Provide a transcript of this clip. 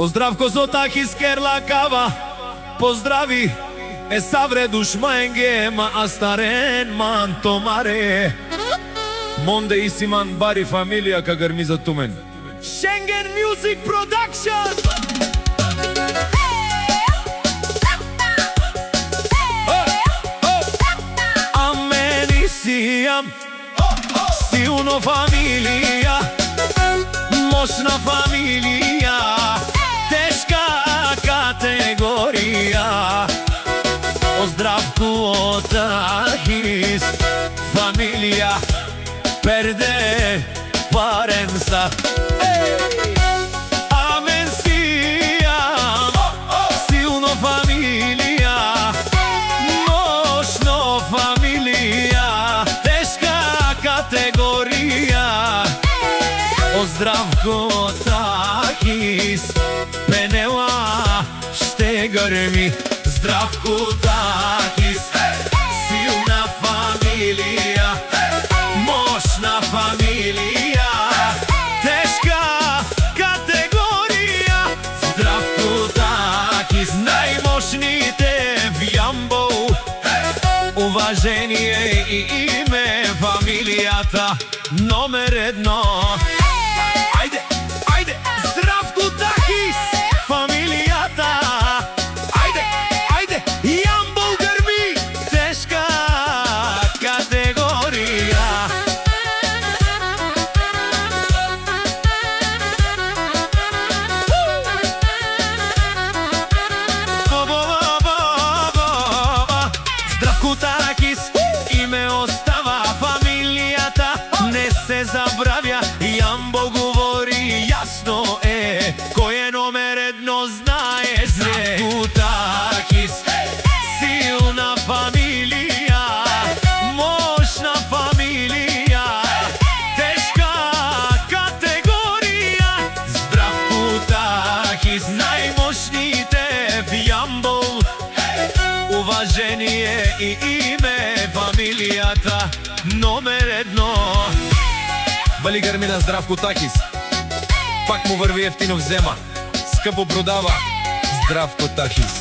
Здравко Зотахис Керла Кава, поздрави е савре душмаенге ма астарен ман томаре. Монде исиман бари фамилија ка грми за тумен. Schengen Music Production. Amen si uno familia, moćna familija, teška kategorija. Zdravku Otahis, familija perde parensa. Amen si uno familija, moćno familija, teška kategorija. Zdravko Otahis, peneva šte grmi. Zdravko Otahis, silna familija, moćna familija, teška kategorija. Zdravko Otahis, najmoćnije v Jambou, uvaženije i ime familijata номер едно. Ajde, ajde, Zdravko Otahis, familijata. Ajde, ajde, Jambou grmi, teška kategorija. Zdravko Otahis, ime ostava familijata, ne se zabravlja, Jambou govori jasno, ko je номер едно знае се. Zdravko Otahis, silna familija, moćna familija, teška kategorija. Zdravko Otahis, najmoćnije v Jambou, uvaženije i ime familijata номер едно. Вали грми на Zdravko Otahis, пак му върви ефтино взема, скъпо продава. Zdravko Otahis.